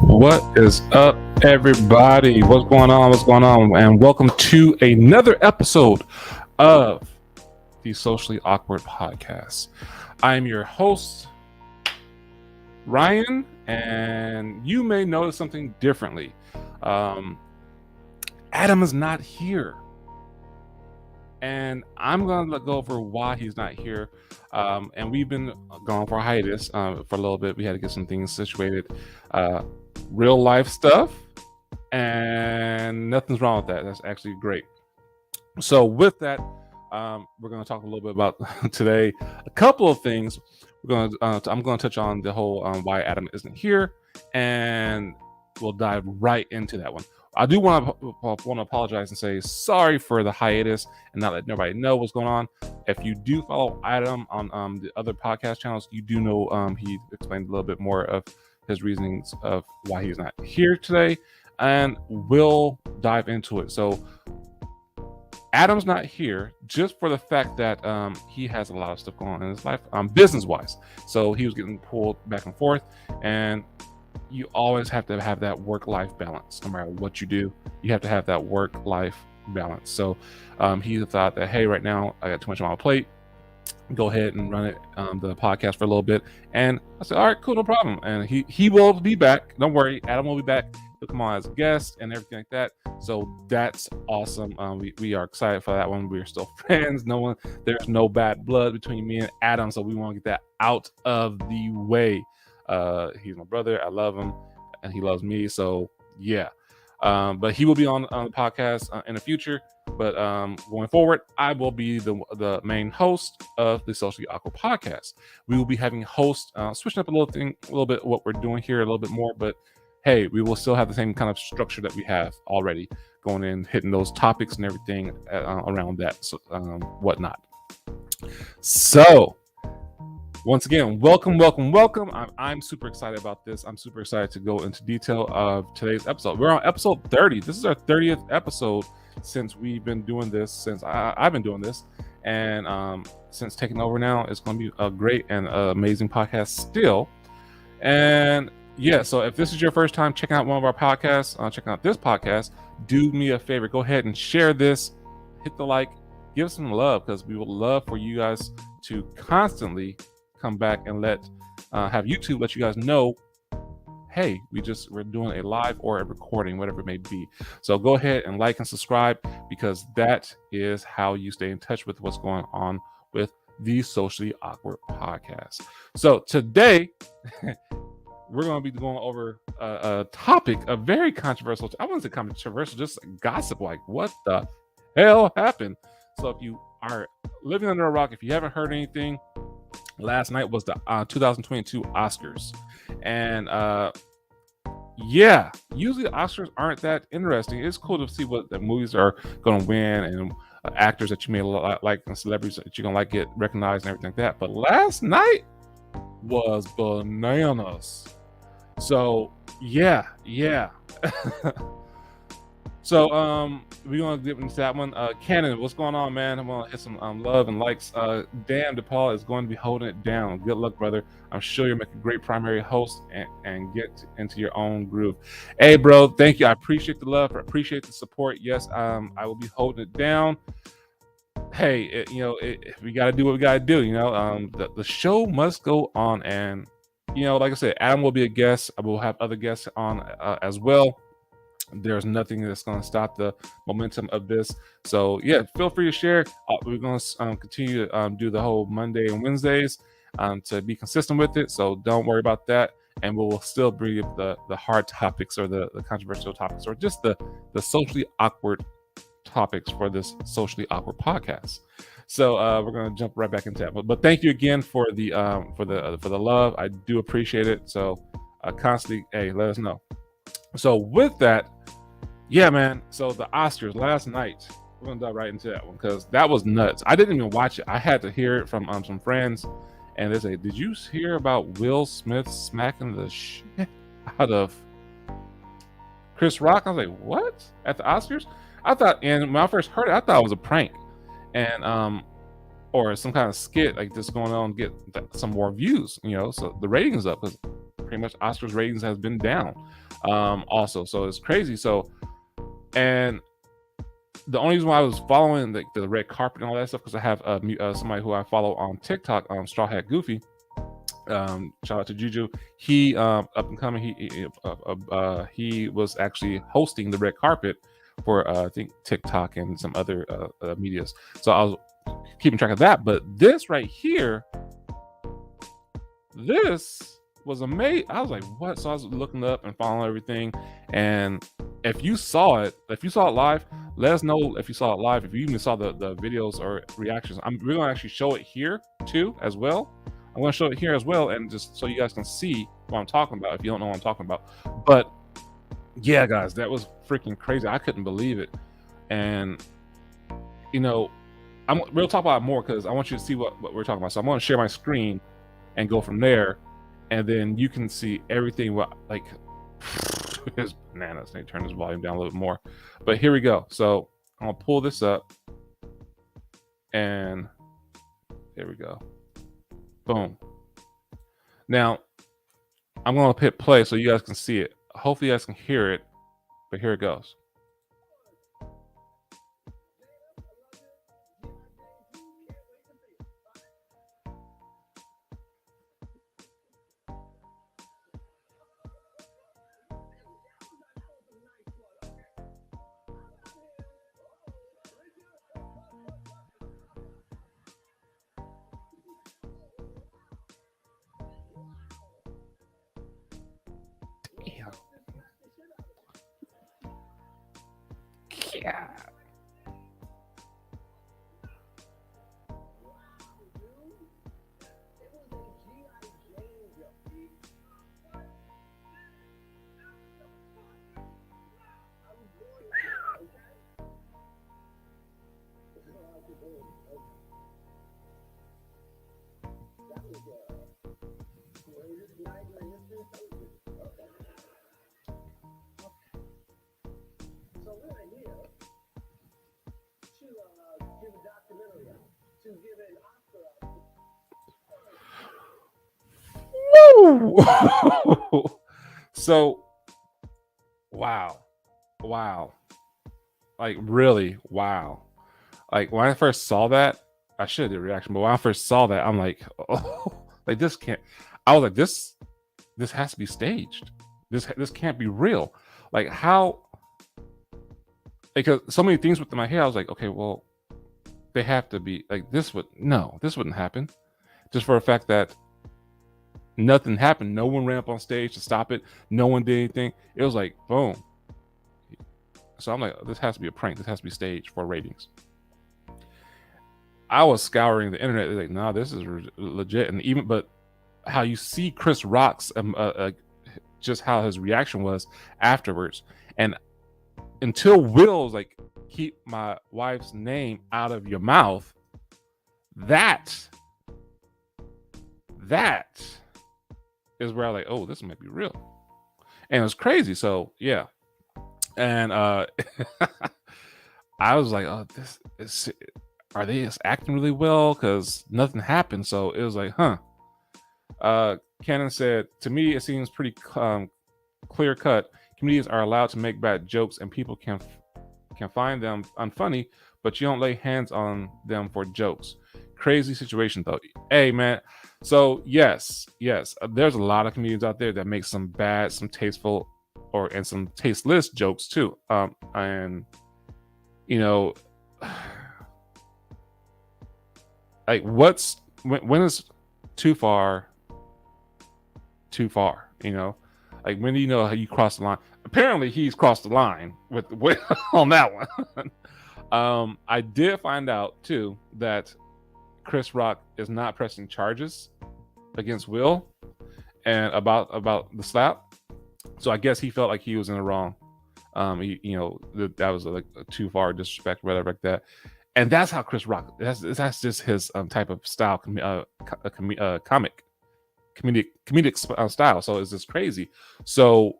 What is up, everybody? What's going on? What's going on? And welcome to another episode of the Socially Awkward Podcast. I am your host, Ryan, and you may notice something differently. Adam is not here, and I'm going to go over why he's not here. And we've been gone for a hiatus for a little bit. We had to get some things situated, real life stuff, and nothing's wrong with that. That's actually great. So with that, we're going to talk a little bit about today. A couple of things. I'm going to touch on the whole why Adam isn't here, and we'll dive right into that one. I do want to apologize and say sorry for the hiatus and not letting nobody know what's going on. If you do follow Adam on the other podcast channels, you do know he explained a little bit more of his reasonings of why he's not here today, and we'll dive into it. So Adam's not here just for the fact that he has a lot of stuff going on in his life, business-wise. So he was getting pulled back and forth, and you always have to have that work-life balance. No matter what you do, you have to have that work-life balance. So he thought that, hey, right now I got too much on my plate. Go ahead and run it, the podcast for a little bit. And I said, all right, cool, no problem. And he will be back. Don't worry, Adam will be back. He'll come on as a guest and everything like that. So that's awesome. We are excited for that one. We're still friends. There's no bad blood between me and Adam. So we want to get that out of the way. He's my brother. I love him, and he loves me. So yeah. But he will be on the podcast in the future. But going forward, I will be the main host of the Socially Awkward Podcast. We will be having hosts, switching up a little bit what we're doing here, a little bit more. But hey, we will still have the same kind of structure that we have already, going in, hitting those topics and everything around that, so, whatnot. So once again, welcome. I'm super excited about this. I'm super excited to go into detail of today's episode. We're on episode 30. This is our 30th episode since we've been doing this, since I've been doing this. And since taking over now, it's going to be a great and amazing podcast still. And yeah, so if this is your first time checking out one of our podcasts, checking out this podcast, do me a favor. Go ahead and share this. Hit the like. Give us some love, because we would love for you guys to constantly come back and have YouTube let you guys know, hey, we're doing a live or a recording, whatever it may be. So go ahead and like and subscribe, because that is how you stay in touch with what's going on with the Socially Awkward Podcast. So today we're going to be going over a topic, a very controversial. I wouldn't say controversial, just gossip. Like, what the hell happened? So if you are living under a rock, if you haven't heard anything, last night was the 2022 Oscars. And yeah, usually the Oscars aren't that interesting. It's cool to see what the movies are going to win, and actors that you may like, and celebrities that you're going to like get recognized and everything like that. But last night was bananas. So yeah. So we're gonna get into that one. Cannon, what's going on, man? I'm gonna hit some love and likes. Dan DePaul is going to be holding it down. Good luck, brother. I'm sure you'll make a great primary host and get into your own groove. Hey, bro, thank you. I appreciate the love. I appreciate the support. Yes, I will be holding it down. Hey, we got to do what we got to do. The show must go on, and like I said, Adam will be a guest. I will have other guests on as well. There's nothing that's going to stop the momentum of this. So yeah, feel free to share. We're going to continue to do the whole Monday and Wednesdays to be consistent with it. So don't worry about that. And we'll still bring up the hard topics, or the controversial topics, or just the socially awkward topics for this Socially Awkward Podcast. So we're going to jump right back into that. But thank you again for the love. I do appreciate it. So constantly, hey, let us know. So with that, yeah, man. So the Oscars last night, we're gonna dive right into that one, because that was nuts. I didn't even watch it. I had to hear it from some friends, and they say, "Did you hear about Will Smith smacking the shit out of Chris Rock?" I was like, "What?" At the Oscars? I thought, and when I first heard it, I thought it was a prank, and or some kind of skit like this going on, get some more views. So the ratings up, because pretty much Oscars ratings has been down. Also, so it's crazy. So, and the only reason why I was following the red carpet and all that stuff, because I have somebody who I follow on TikTok, Straw Hat Goofy. Shout out to Juju. He up and coming. He was actually hosting the red carpet for I think TikTok and some other medias. So I was keeping track of that. But this right here, this was amazing. I was like, what? So I was looking up and following everything. And if you saw it live, let us know if you saw it live. If you even saw the videos or reactions, we're gonna actually show it here too as well. I'm gonna show it here as well, and just so you guys can see what I'm talking about if you don't know what I'm talking about. But yeah, guys, that was freaking crazy. I couldn't believe it. And you know, we'll talk about it more because I want you to see what we're talking about. So I'm gonna share my screen and go from there, and then you can see everything. What like it's bananas. Let me turn this volume down a little bit more. But here we go. So I'm gonna pull this up, and there we go. Boom. Now I'm gonna hit play so you guys can see it. Hopefully you guys can hear it, but here it goes. Yeah. Yeah. Woo! So wow. Like really, wow. Like when I first saw that, I should have did a reaction, but when I first saw that, I'm like, oh, like this can't. I was like, this has to be staged. This can't be real. Like how? Because so many things within my head, I was like, okay, well, they have to be like this wouldn't happen. Just for the fact that nothing happened. No one ran up on stage to stop it. No one did anything. It was like boom. So I'm like, this has to be a prank. This has to be staged for ratings. I was scouring the internet. Like, no, this is legit. And even, but how you see Chris Rock's, just how his reaction was afterwards. And until Will's like, keep my wife's name out of your mouth, that is where I like, oh, this might be real. And it was crazy. So yeah. And I was like, oh, this is, are they just acting really well? Because nothing happened. So it was like, huh. Cannon said, to me, it seems pretty clear cut. Comedians are allowed to make bad jokes and people can find them unfunny, but you don't lay hands on them for jokes. Crazy situation though. Hey man, so yes, there's a lot of comedians out there that make some bad, some tasteful, and some tasteless jokes too. And you know, like when is too far? You know, like when do you know how you cross the line? Apparently, he's crossed the line with on that one. I did find out too that Chris Rock is not pressing charges against Will and about the slap. So I guess he felt like he was in the wrong. That was like a too far disrespect, whatever like that. And that's how Chris Rock. That's just his type of style, comedic style. So it's just crazy. So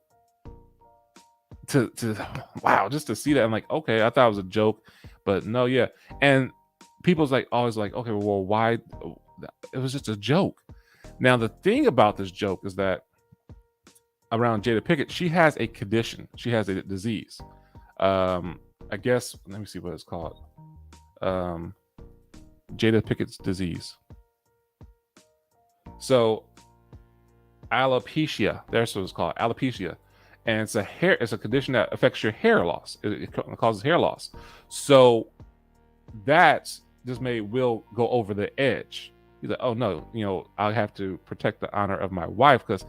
to wow, just to see that, I'm like, okay, I thought it was a joke, but no, yeah. And people's like always like, okay, well, why? It was just a joke. Now the thing about this joke is that around Jada Pickett, she has a condition. She has a disease. I guess, let me see what it's called. Jada Pickett's disease. So alopecia, that's what it's called, alopecia. And it's a condition that affects your hair loss. It causes hair loss. So that just made Will go over the edge. He's like, oh no, I have to protect the honor of my wife, because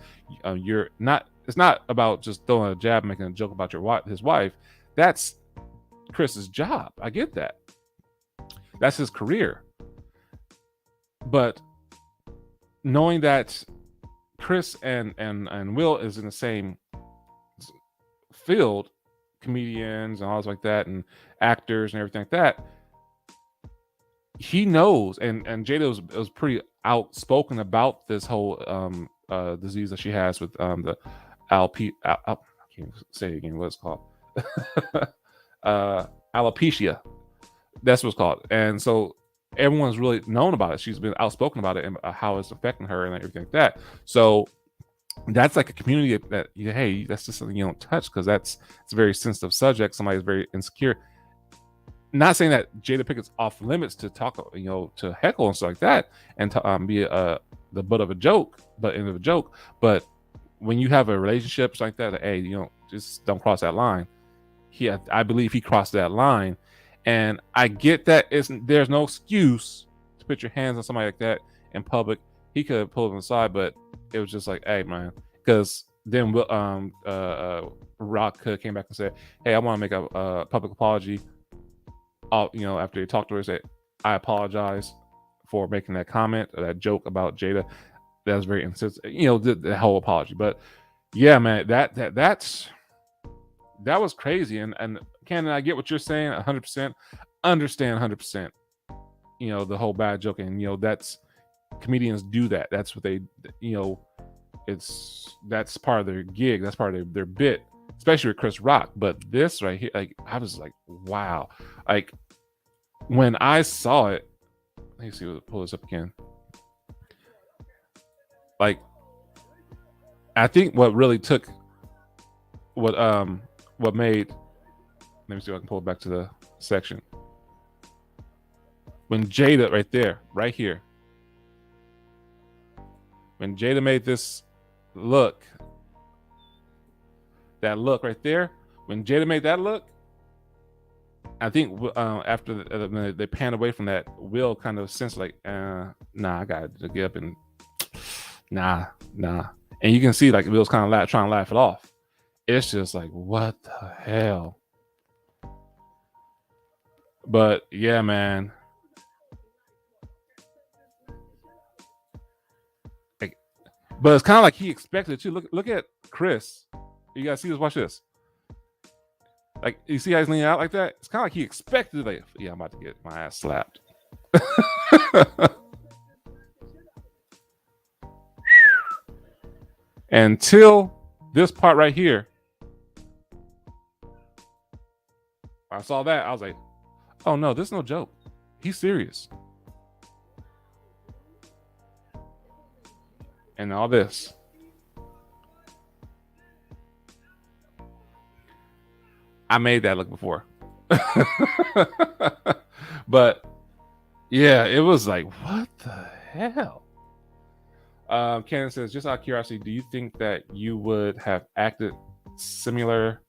you're not. It's not about just throwing a jab, making a joke about his wife. That's Chris's job. I get that. That's his career. But knowing that Chris and Will is in the same field, comedians and all like that, and actors and everything like that, he knows, and Jada was pretty outspoken about this whole disease that she has with the I can't say it again, what it's called. Alopecia. That's what it's called. And so everyone's really known about it. She's been outspoken about it and how it's affecting her and everything like that. So that's like a community that, hey, that's just something you don't touch, because it's a very sensitive subject. Somebody's very insecure. Not saying that Jada Pickett's off limits to talk, to heckle and stuff like that, and to be the butt of a joke, end of a joke. But when you have a relationship like that, hey, just don't cross that line. I believe he crossed that line, and I get that there's no excuse to put your hands on somebody like that in public. He could have pulled him aside, but it was just like, hey man, because then Rock came back and said, hey, I want to make a public apology. After he talked to her, said, I apologize for making that comment or that joke about Jada. That was very insensitive, the whole apology. But yeah, man, that was crazy. And Cannon, I get what you're saying 100%. Understand 100%. The whole bad joking. That's, comedians do that. That's what they, that's part of their gig. That's part of their bit, especially with Chris Rock. But this right here, like, I was like, wow. Like, when I saw it, let me see, pull this up again. Like, I think what really took what made, let me see if I can pull it back to the section. When Jada, right here, when Jada made this look, that look right there, when Jada made that look, I think after they panned away from that, Will kind of sensed like, nah, I got to get up and nah. And you can see like Will's kind of trying to laugh it off. It's just like, what the hell? But yeah, man. But it's kind of like he expected it too. Look at Chris. You guys see this? Watch this. Like, you see how he's leaning out like that? It's kind of like he expected, like, yeah, I'm about to get my ass slapped. Until this part right here, I saw that. I was like, oh no, this is no joke. He's serious. And all this. I made that look before. But yeah, it was like, what the hell? Ken says, just out of curiosity, do you think that you would have acted similar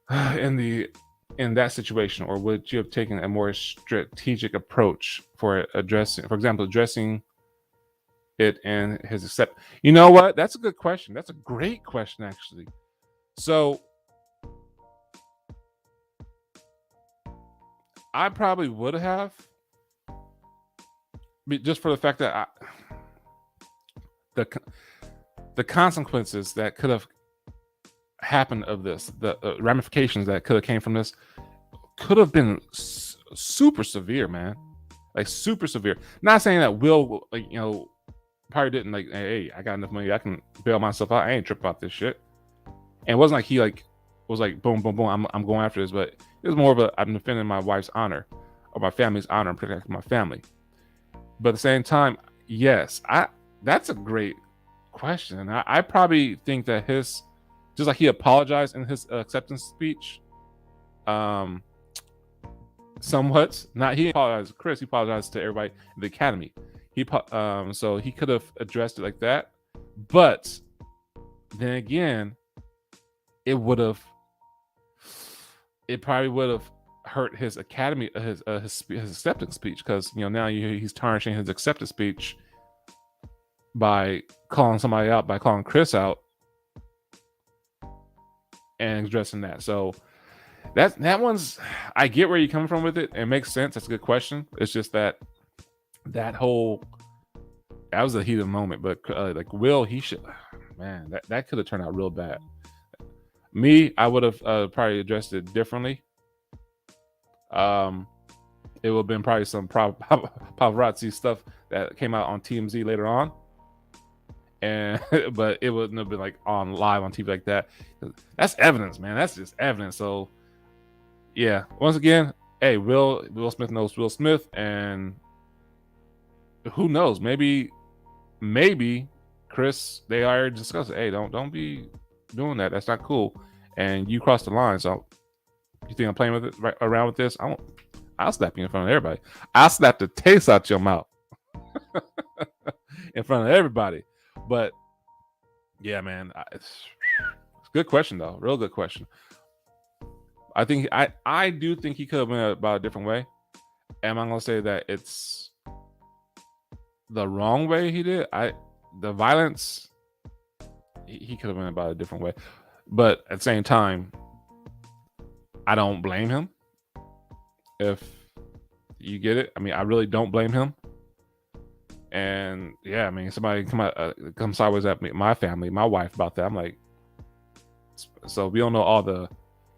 in that situation, or would you have taken a more strategic approach for addressing it and his accept? You know what? That's a good question. That's a great question, actually. So I probably would have, just for the fact that the consequences that could have happened of this, the ramifications that could have came from this, could have been super severe, man. Like, super severe. Not saying that Will, like, probably didn't like, hey, I got enough money, I can bail myself out. I ain't tripping about this shit. And it wasn't like he was like, boom, boom, boom, I'm going after this. But it was more of I'm defending my wife's honor, or my family's honor, and protecting my family. But at the same time, yes, that's a great question. And I probably think that his, just like he apologized in his acceptance speech, somewhat. Not he apologized to Chris. He apologized to everybody in the academy. So he could have addressed it like that, but then again, it probably would have hurt his academy, his acceptance speech, because now he's tarnishing his acceptance speech by calling somebody out, by calling Chris out and addressing that. So that one's, I get where you're coming from with it. It makes sense. That's a good question. It's just that was a heated moment. But like Will, he should, man, that could have turned out real bad. Me, I would have probably addressed it differently. It would have been probably some paparazzi stuff that came out on TMZ later on, but it wouldn't have been like on live on TV like that. That's evidence, man. That's just evidence. So yeah, once again, hey, Will Smith knows Will Smith, and who knows? Maybe Chris, they already discussed it. Hey, don't be doing that. That's not cool. And you crossed the line. So you think I'm playing with it around with this? I'll slap you in front of everybody. I'll slap the taste out your mouth in front of everybody. But yeah, man, it's a good question though. Real good question. I think I do think he could have been about a different way. Am I gonna say that it's the wrong way he did? The violence, he could have been about a different way. But at the same time, I don't blame him. If you get it, I mean, I really don't blame him. And yeah, I mean, somebody come sideways at me, my family, my wife about that. I'm like, so we don't know all the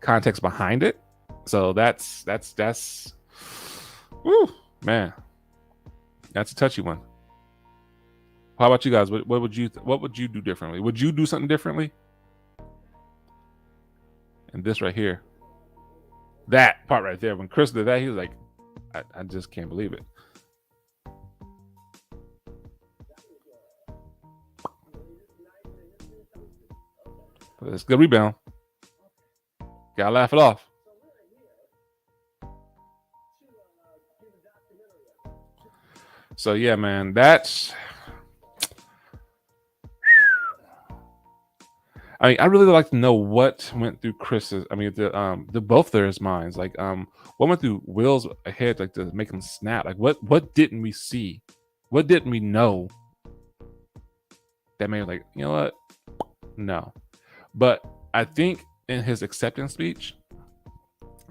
context behind it. So that's woo, man, that's a touchy one. How about you guys? What would you do differently? Would you do something differently? And this right here, that part right there, when Chris did that, he was like, I just can't believe it. But it's a good rebound. Gotta laugh it off. So yeah, man, that's. I mean, I really like to know what went through Chris's. I mean, the both their minds. Like, what went through Will's head, like to make him snap. Like, what didn't we see? What didn't we know? That made like, you know what? No. But I think in his acceptance speech,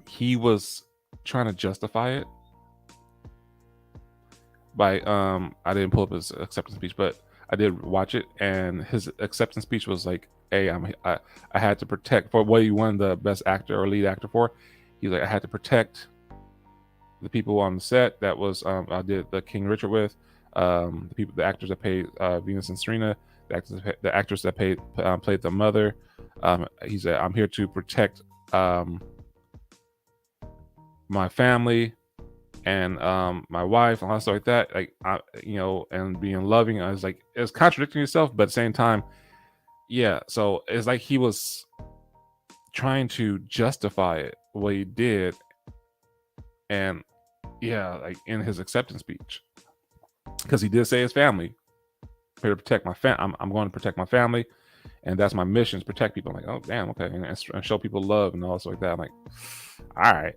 he was trying to justify it by I didn't pull up his acceptance speech, but I did watch it, and his acceptance speech was like, hey, I had to protect, for what he won the best actor or lead actor for. He's like, I had to protect the people on the set that was I did the King Richard with, the actors that played Venus and Serena, the actress that played the mother. He said, I'm here to protect my family and my wife and all stuff like that. Like, and being loving. I was like, it's contradicting yourself, but at the same time, yeah. So it's like he was trying to justify it, what he did, and yeah, like in his acceptance speech, because he did say his family, here to protect my I'm going to protect my family, and that's my mission, is protect people. I'm like, oh damn, okay, and show people love and all stuff like that. I'm like, all right.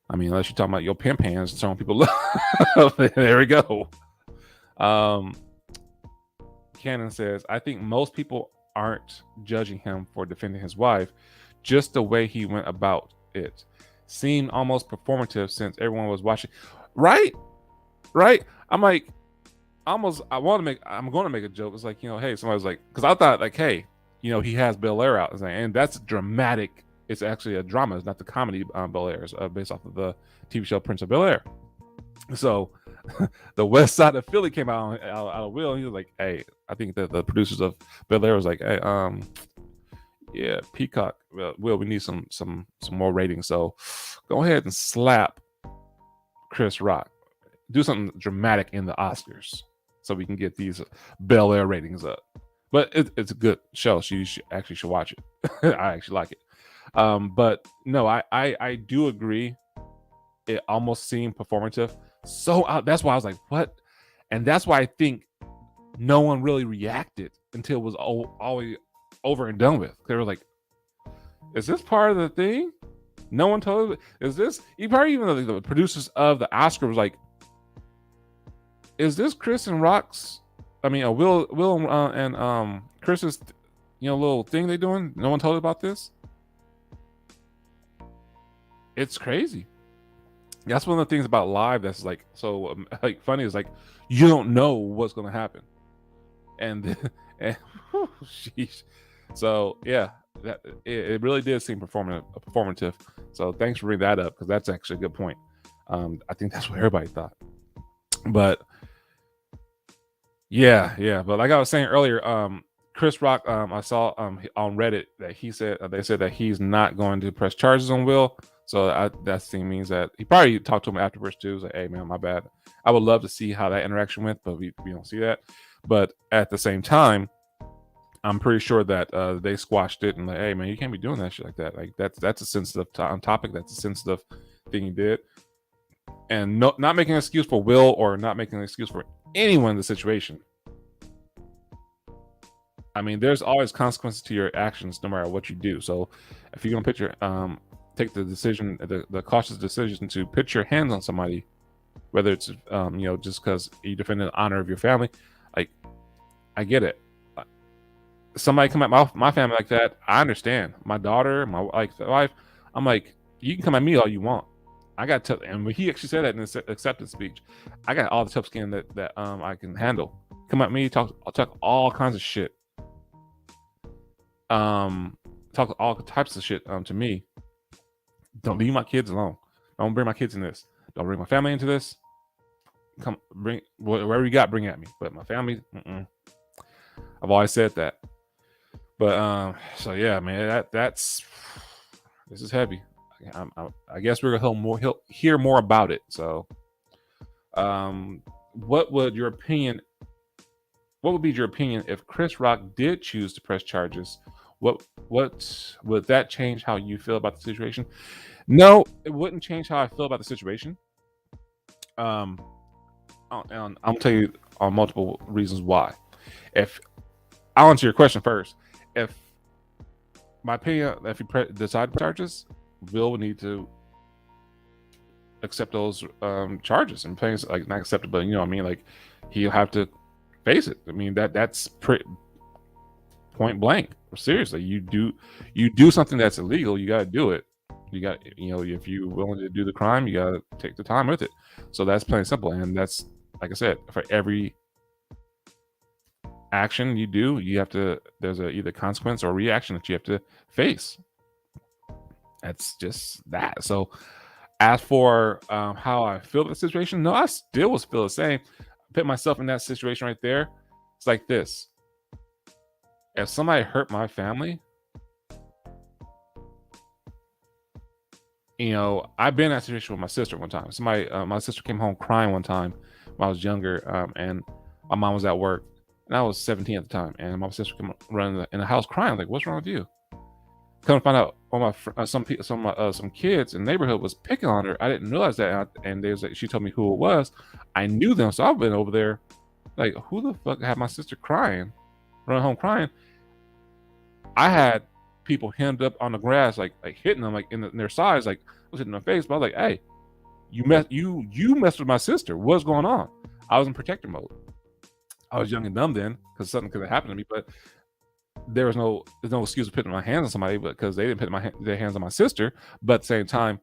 I mean, unless you're talking about your pimp hands showing people love, there we go. Cannon says, I think most people aren't judging him for defending his wife, just the way he went about it seemed almost performative since everyone was watching. Right. I'm like, I'm going to make a joke. It's like, hey, somebody's like, because I thought like, hey, he has Bel Air out, and that's dramatic. It's actually a drama. It's not the comedy Bel Air. It's based off of the TV show Prince of Bel Air. So the West Side of Philly came out of Will, and he was like, hey, I think that the producers of Bel Air was like, hey, yeah, Peacock, Will, we need some more ratings. So go ahead and slap Chris Rock. Do something dramatic in the Oscars so we can get these Bel Air ratings up. but it's a good show. So you should watch it. I actually like it. But no, I do agree. It almost seemed performative. So that's why I was like, what? And that's why I think no one really reacted until it was always over and done with. They were like, is this part of the thing? No one told. Is this? Probably even the producers of the Oscar was like, is this Chris and Rock's? I mean, Will and Chris's, little thing they doing? No one told about this. It's crazy. That's one of the things about live that's like so like funny is like you don't know what's gonna happen, and whew, sheesh. So yeah, that it really did seem performative. So thanks for bringing that up because that's actually a good point. I think that's what everybody thought, but yeah. But like I was saying earlier, Chris Rock, I saw on Reddit that they said that he's not going to press charges on Will. So that thing means that he probably talked to him afterwards too. He's like, hey man, my bad. I would love to see how that interaction went, but we don't see that. But at the same time, I'm pretty sure that they squashed it and like, hey man, you can't be doing that shit like that. Like that's a sensitive topic. That's a sensitive thing he did, and not making an excuse for Will or not making an excuse for anyone in the situation. I mean, there's always consequences to your actions, no matter what you do. So, if you're gonna put your take the decision, the cautious decision to put your hands on somebody, whether it's just because you defend the honor of your family, like I get it. Somebody come at my family like that, I understand. My daughter, my wife, I'm like, you can come at me all you want. I got tough, and he actually said that in his acceptance speech. I got all the tough skin that I can handle. Come at me, I'll talk all kinds of shit. Talk all types of shit to me. Don't leave my kids alone. Don't bring my kids in this. Don't bring my family into this. Come bring whatever you got, bring at me. But my family, I've always said that. But so yeah, man, that's this is heavy. I guess we're gonna hear more about it. So, what would be your opinion if Chris Rock did choose to press charges? What would that change how you feel about the situation? No, it wouldn't change how I feel about the situation. I'll tell you on multiple reasons why. If I'll answer your question first. If my opinion, if he decided charges, Will would need to accept those charges and things like not accept it, but you know what I mean. Like he'll have to face it. I mean that's point blank. Seriously, you do something that's illegal, you got to do it. You got if you're willing to do the crime, you got to take the time with it. So that's plain simple, and that's like I said, for every action you do, you have to. There's a either consequence or reaction that you have to face. That's just that. So, as for how I feel about the situation, no, I still was feel the same. I put myself in that situation right there. It's like this: if somebody hurt my family, I've been in that situation with my sister one time. My sister came home crying one time when I was younger, and my mom was at work, and I was 17 at the time, and my sister came running in the house crying. Like, what's wrong with you? Come to find out, some kids in the neighborhood was picking on her. I didn't realize that, and she told me who it was. I knew them, so I've been over there, like, who the fuck had my sister crying, running home crying? I had people hemmed up on the grass, like hitting them, like in their sides, like was hitting their face. But I was like, hey, you messed with my sister. What's going on? I was in protector mode. I was young and dumb then, because something could have happened to me, but there's no excuse of putting my hands on somebody, because they didn't put their hands on my sister. But at the same time,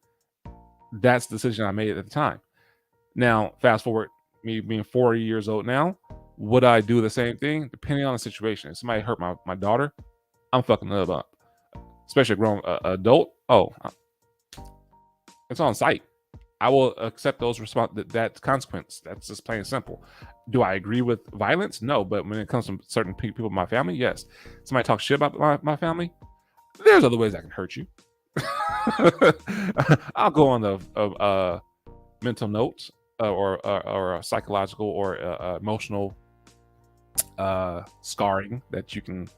that's the decision I made at the time. Now, fast forward, me being 40 years old now, would I do the same thing? Depending on the situation. If somebody hurt my daughter, I'm fucking them up. Especially a grown adult. Oh, it's on site. I will accept that consequence. That's just plain and simple. Do I agree with violence? No, but when it comes to certain people in my family, yes. Somebody talks shit about my family, there's other ways I can hurt you. I'll go on the mental notes or psychological or emotional scarring that you can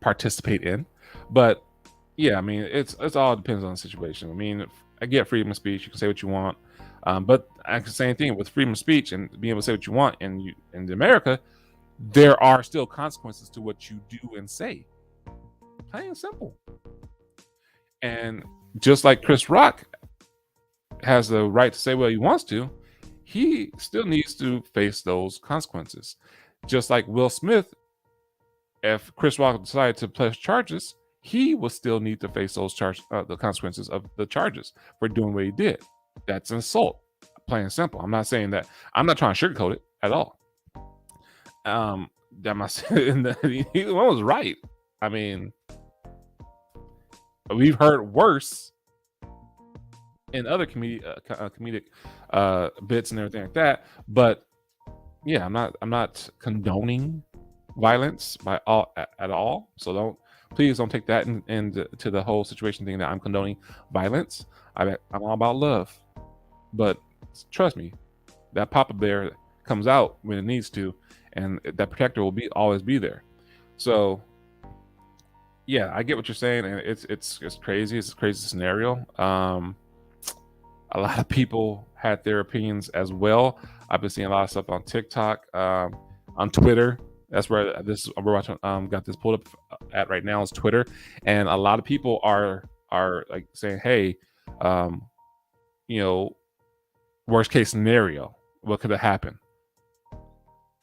participate in. But yeah, I mean, it's all depends on the situation. I mean, I get freedom of speech; you can say what you want. But I can say anything with freedom of speech and being able to say what you want in America, there are still consequences to what you do and say. Plain and simple. And just like Chris Rock has the right to say what he wants to, he still needs to face those consequences. Just like Will Smith, if Chris Rock decided to press charges, he will still need to face those the consequences of the charges for doing what he did. That's an assault, plain and simple. I'm not saying that. I'm not trying to sugarcoat it at all. That my he was right. I mean, we've heard worse in other comedic bits and everything like that. But yeah, I'm not condoning violence at all. So please don't take that into the whole situation thing that I'm condoning violence. I'm all about love, but trust me, that Papa Bear comes out when it needs to, and that protector will always be there. So yeah, I get what you're saying, and it's crazy. It's a crazy scenario. A lot of people had their opinions as well. I've been seeing a lot of stuff on TikTok, on Twitter. That's where we're watching. Got this pulled up at right now is Twitter, and a lot of people are like saying, "Hey, worst case scenario, what could have happened?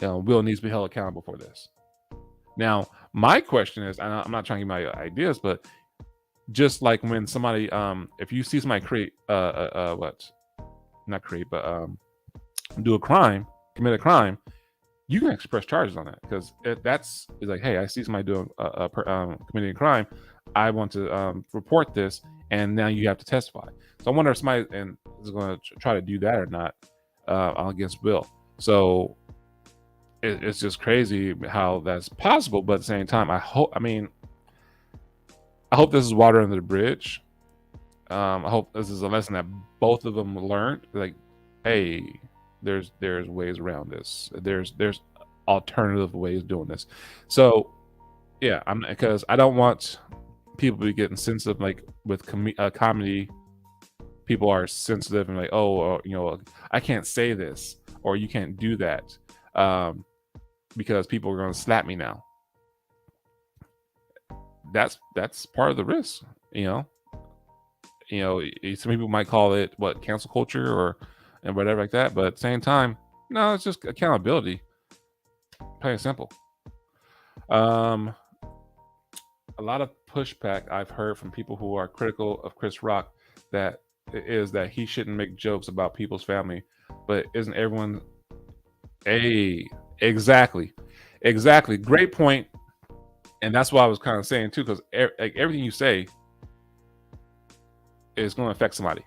Will needs to be held accountable for this." Now, my question is, and I'm not trying to give my ideas, but just like when somebody, if you see somebody commit a crime, you can express charges on that, because it's like, hey, I see somebody committing a crime, I want to report this, and now you have to testify. So I wonder if somebody is going to try to do that or not against Will. So it's just crazy how that's possible, but at the same time, I hope this is water under the bridge. I hope this is a lesson that both of them learned. Like, hey, there's ways around this. There's alternative ways of doing this. So yeah, because I don't want people to be getting sensitive. Like with comedy, people are sensitive and like, I can't say this, or you can't do that, because people are going to slap me now. That's part of the risk, some people might call it cancel culture and whatever like that, but at the same time, no, it's just accountability, plain and simple. A lot of pushback I've heard from people who are critical of Chris Rock that he shouldn't make jokes about people's family, but isn't everyone? Exactly, great point. And that's what I was kind of saying too, because everything you say is going to affect somebody.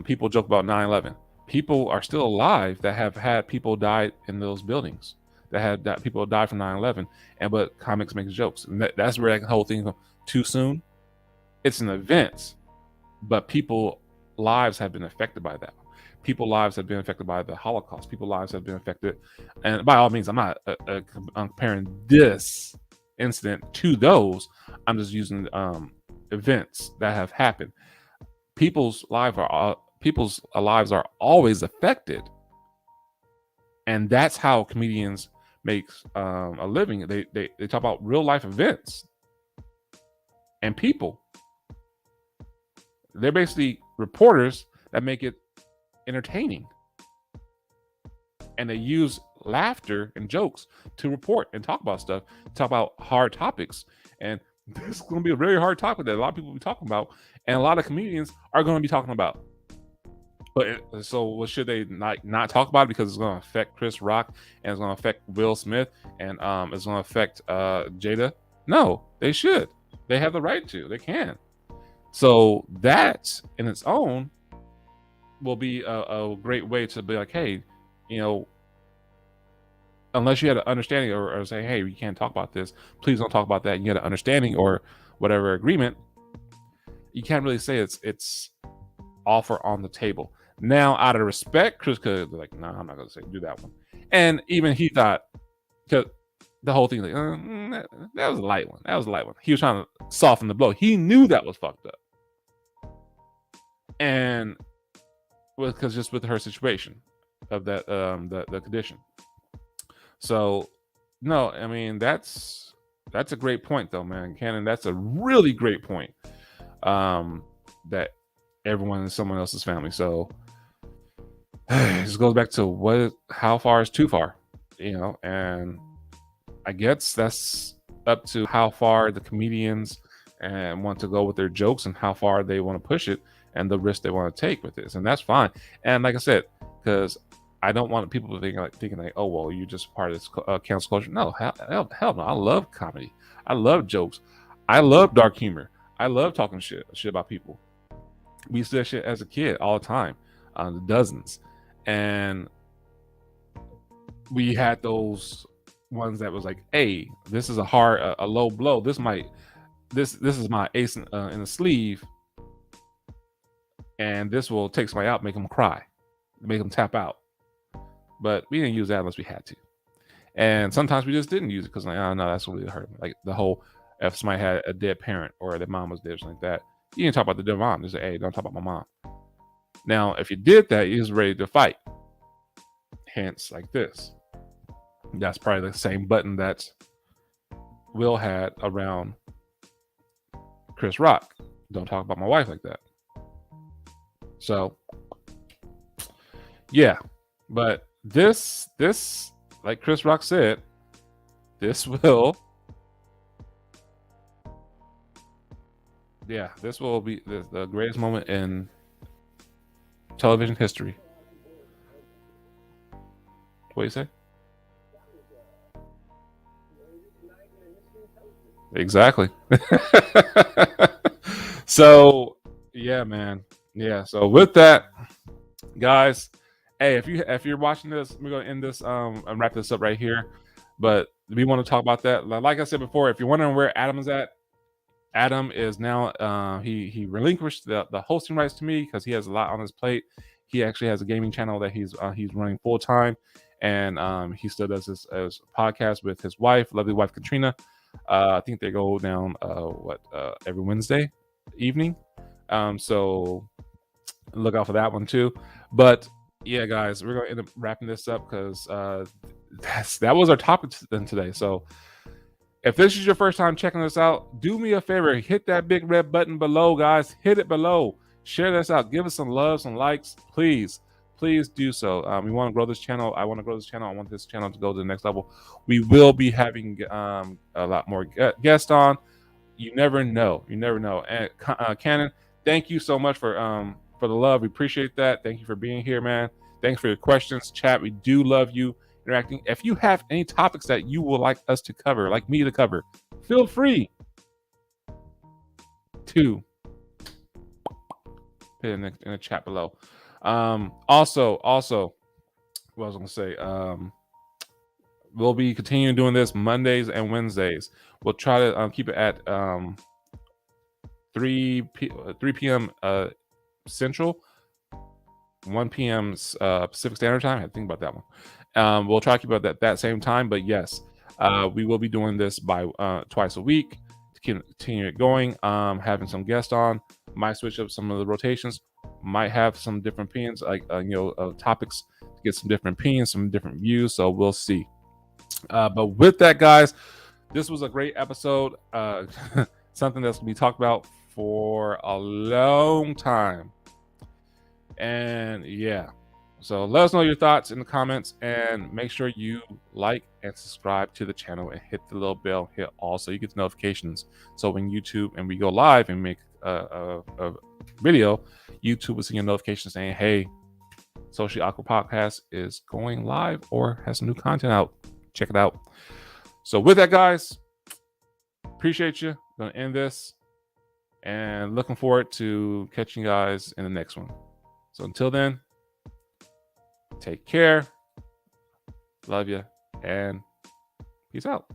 People joke about 9/11. People are still alive that have had people die in those buildings, that people died from 9/11, but comics make jokes, and that's where that whole thing too soon. It's an event, but people's lives have been affected by that. People's lives have been affected by the Holocaust. People's lives have been affected, and by all means, I'm not comparing this incident to those. I'm just using events that have happened. People's lives are always affected, and that's how comedians make a living. They talk about real life events and people. They're basically reporters that make it entertaining, and they use laughter and jokes to report and talk about stuff, talk about hard topics. And this is going to be a very hard topic that a lot of people will be talking about, and a lot of comedians are going to be talking about. But so should they not talk about it because it's going to affect Chris Rock, and it's going to affect Will Smith, and it's going to affect Jada? No, they should. They have the right to. They can. So that in its own will be a great way to be like, hey, unless you had an understanding or say, hey, we can't talk about this, please don't talk about that, and you had an understanding or whatever agreement, you can't really say it's offer on the table. Now, out of respect, Chris could be like, no, I'm not going to do that one. And even he thought, because the whole thing, like, that was a light one. That was a light one. He was trying to soften the blow. He knew that was fucked up. And because just with her situation of that, the condition. So, no, I mean, that's a great point, though, man. Cannon, that's a really great point. That everyone is someone else's family. So, it just goes back to how far is too far, and I guess that's up to how far the comedians and want to go with their jokes and how far they want to push it and the risk they want to take with this, and that's fine. And like I said, because I don't want people to thinking like, oh well, you're just part of this cancel culture. No, hell no. I love comedy. I love jokes. I love dark humor. I love talking shit about people. We used to do that shit as a kid all the time, dozens, and we had those ones that was like, hey, this is a low blow. This is my ace in the sleeve, and this will take somebody out, make them cry, make them tap out. But we didn't use that unless we had to, and sometimes we just didn't use it because like, oh no, that's what really hurt me. Like the whole, if somebody had a dead parent or their mom was dead or something like that, you didn't talk about the dead mom. Just say, hey, don't talk about my mom. Now, if you did that, you was ready to fight. Hence, like this. That's probably the same button that Will had around Chris Rock. Don't talk about my wife like that. So, yeah. But this, like Chris Rock said, this will be the greatest moment in television history. What do you say? Exactly. So, yeah, man. Yeah. So with that, guys, hey, if you're watching this, we're gonna end this and wrap this up right here. But we want to talk about that. Like I said before, if you're wondering where Adam is at, Adam is now he relinquished the hosting rights to me because he has a lot on his plate. He actually has a gaming channel that he's running full time, and he still does his podcast with his lovely wife Katrina. I think they go down every Wednesday evening. So look out for that one too. But yeah, guys, we're gonna end up wrapping this up because that was our topic then today. So if this is your first time checking us out, do me a favor, hit that big red button below, guys. Hit it below. Share this out. Give us some love, some likes, please. Please do so. We want to grow this channel. I want to grow this channel. I want this channel to go to the next level. We will be having a lot more guests on. You never know. You never know. And Cannon, thank you so much for the love. We appreciate that. Thank you for being here, man. Thanks for your questions, chat. We do love you interacting. If you have any topics that you would like us to cover, like me to cover, feel free to put it in the chat below. Also, what I was gonna say, we'll be continuing doing this Mondays and Wednesdays. We'll try to keep it at 3 p.m. Central, 1 p.m. Pacific Standard Time. I had to think about that one. We'll try to keep it at that same time. But yes, we will be doing this by twice a week to continue it going. Having some guests on. Might switch up some of the rotations. Might have some different opinions, like topics to get some different opinions, some different views. So we'll see. But with that, guys, this was a great episode. Something that's gonna be talked about for a long time. And yeah, so let us know your thoughts in the comments, and make sure you like and subscribe to the channel and hit the little bell. Hit all so you get the notifications. So when YouTube and we go live and make a video, YouTube will see your notification saying, hey, Socially Awkward Podcast is going live or has some new content out. Check it out. So with that, guys, appreciate you. Gonna end this and looking forward to catching you guys in the next one. So until then, take care. Love you and peace out.